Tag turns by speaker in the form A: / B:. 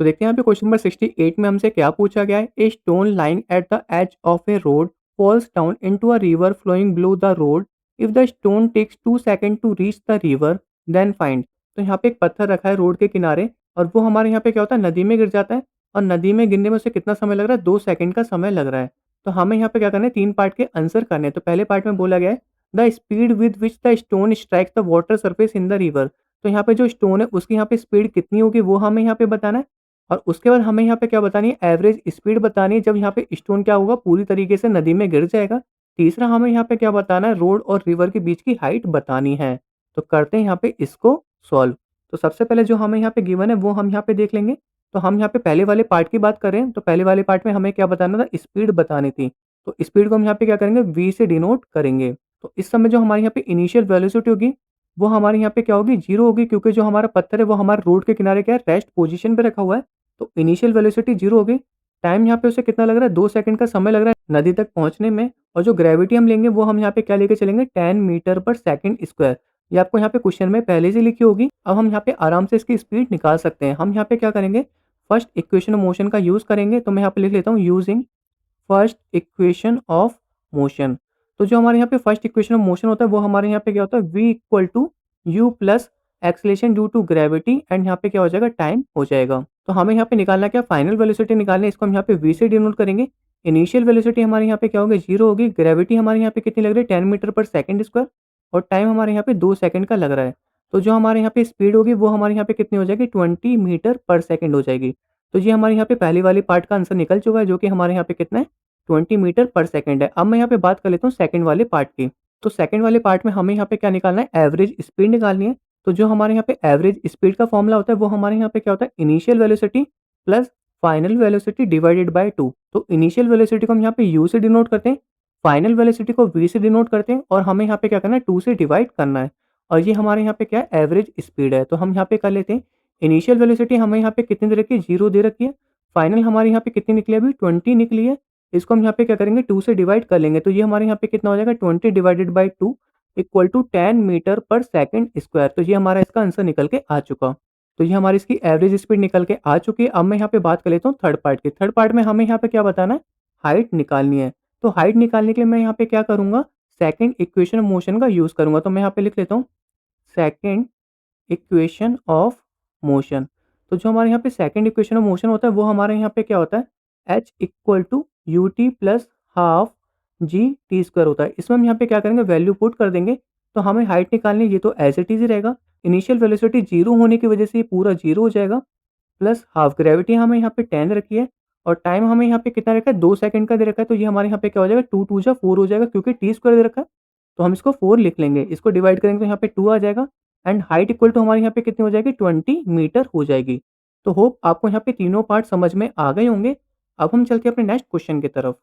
A: तो देखते हैं यहाँ पे क्वेश्चन नंबर 68 में हमसे क्या पूछा गया है। A stone lying at the edge of a road falls down into a river flowing below the road. If the stone takes 2 second to reach the river then find. तो यहाँ पे एक पत्थर रखा है रोड के किनारे और वो हमारे यहाँ पे क्या होता है, नदी में गिर जाता है और नदी में गिरने में उसे कितना समय लग रहा है, 2 सेकंड का समय लग रहा है। तो हमें यहाँ पे क्या करना है, 3 पार्ट के आंसर करने हैं। तो पहले पार्ट में बोला गया है the speed with which the stone strikes the water surface in the river. तो यहाँ पे जो स्टोन है उसकी यहाँ पे स्पीड कितनी होगी वो हमें यहाँ पे बताना है। और उसके बाद हमें यहाँ पे क्या बतानी है, एवरेज स्पीड बतानी है जब यहाँ पे स्टोन क्या होगा, पूरी तरीके से नदी में गिर जाएगा। तीसरा हमें यहाँ पे क्या बताना है, रोड और रिवर के बीच की हाइट बतानी है। तो करते हैं यहाँ पे इसको सॉल्व। तो सबसे पहले जो हमें यहाँ पे गिवन है वो हम यहाँ पे देख लेंगे। तो हम यहाँ पे पहले वाले पार्ट की बात करें तो पहले वाले पार्ट में हमें क्या बताना था, स्पीड बतानी थी। तो स्पीड को हम यहाँ पे क्या करेंगे, वी से डिनोट करेंगे। तो इस समय जो हमारे यहाँ पे इनिशियल वेलोसिटी होगी वो हमारे यहाँ पे क्या होगी, जीरो होगी, क्योंकि जो हमारा पत्थर है वो हमारे रोड के किनारे क्या है, रेस्ट पोजीशन पे रखा हुआ है। तो इनिशियल वेलोसिटी 0 हो गई। टाइम यहाँ पे उसे कितना लग रहा है, 2 सेकंड का समय लग रहा है नदी तक पहुँचने में। और जो ग्रेविटी हम लेंगे वो हम यहाँ पे क्या लेके चलेंगे, 10 मीटर पर सेकंड स्क्वायर। ये आपको यहाँ पे क्वेश्चन में पहले से लिखी होगी। अब हम यहाँ पे आराम से इसकी स्पीड निकाल सकते हैं। हम यहाँ पे क्या करेंगे, फर्स्ट इक्वेशन ऑफ मोशन का यूज़ करेंगे। तो मैं यहाँ पे लिख लेता हूँ using first equation of motion. तो जो हमारे यहाँ पे फर्स्ट इक्वेशन ऑफ मोशन होता है वो हमारे यहाँ पे क्या होता है, v equal to u plus acceleration due to gravity and यहाँ पे क्या हो जाएगा, टाइम हो जाएगा। तो हमें यहाँ पे निकालना क्या, फाइनल वेलोसिटी निकालनी है। इसको हम यहाँ पे v से डिनोट करेंगे। इनिशियल वेलोसिटी हमारे यहाँ पे क्या होगी, 0 होगी। ग्रेविटी हमारे यहाँ पे कितनी लग रही है, 10 मीटर पर सेकंड स्क्वायर। और टाइम हमारे यहाँ पे 2 सेकंड का लग रहा है। तो जो हमारे यहाँ पे स्पीड होगी वो हमारे यहाँ पे कितनी हो जाएगी, 20 मीटर पर सेकंड हो जाएगी। तो ये हमारे यहाँ पे पहली वाली पार्ट का आंसर निकल चुका है, जो कि हमारे यहाँ पे कितना है, 20 मीटर पर सेकंड है। अब मैं यहाँ पे बात कर लेता हूँ सेकंड वाले पार्ट की। तो सेकंड वाले पार्ट में हमें यहाँ पे क्या निकालना है, एवरेज स्पीड निकालनी है। तो जो हमारे यहाँ पे एवरेज स्पीड का फॉर्मूला होता है वो हमारे यहाँ पे क्या होता है, initial velocity plus final velocity divided by 2। तो इनिशियल वेलोसिटी को हम यहाँ पे u से डिनोट करते हैं, फाइनल वेलोसिटी को v से डिनोट करते हैं और हमें यहाँ पे क्या करना है, 2 से डिवाइड करना है। और ये हमारे यहाँ पे क्या है, एवरेज स्पीड है। तो हम यहाँ पे कर लेते हैं, इनिशियल वेलोसिटी हमें यहाँ पे कितनी दे रखी है, 0 दे रखी है। फाइनल हमारे यहाँ पे कितनी निकली है, अभी 20 निकली है। इसको हम यहाँ पे क्या करेंगे, 2 से डिवाइड कर लेंगे। तो ये हमारे यहाँ पे कितना हो जाएगा, 20 divided by 2 equal to 10 metre per second square. तो ये हमारा इसका आंसर निकल के आ चुका। तो ये हमारी इसकी एवरेज स्पीड निकल के आ चुकी है। अब मैं यहाँ पे बात कर लेता हूँ थर्ड पार्ट की। थर्ड पार्ट में हमें यहाँ पे क्या बताना है, हाइट निकालनी है। तो हाइट निकालने के लिए मैं यहाँ पे क्या करूँगा, सेकंड इक्वेशन ऑफ मोशन का यूज़ करूँगा। तो मैं यहाँ पे लिख लेता हूँ सेकंड इक्वेशन ऑफ मोशन। तो जो हमारे यहाँ पे सेकंड इक्वेशन ऑफ मोशन होता है वो हमारे यहाँ पे क्या होता है, h equal to u t plus half g t square होता है। इसमें हम यहाँ पे क्या करेंगे, वैल्यू पुट कर देंगे। तो हमें हाइट निकालनी है, ये तो एज इट इज ही रहेगा। इनिशियल वेलोसिटी 0 होने की वजह से ये पूरा 0 हो जाएगा, प्लस हाफ ग्रेविटी हमें यहाँ पे 10 रखी है और टाइम हमें यहाँ पे कितना रखा है, 2 सेकंड का दे रखा है। तो ये हमारे यहाँ पे क्या हो जाएगा, 2 2 जा 4 हो जाएगा, क्योंकि टी स्क्वायर दे रखा है। तो हम इसको 4 लिख लेंगे। इसको डिवाइड करेंगे तो यहाँ पे 2 आ जाएगा एंड हाइट इक्वल टू हमारे यहाँ पे कितनी हो जाएगी, 20 मीटर हो जाएगी। तो होप आपको यहाँ पे तीनों पार्ट समझ में आ गए होंगे। अब हम चलते हैं अपने नेक्स्ट क्वेश्चन की तरफ।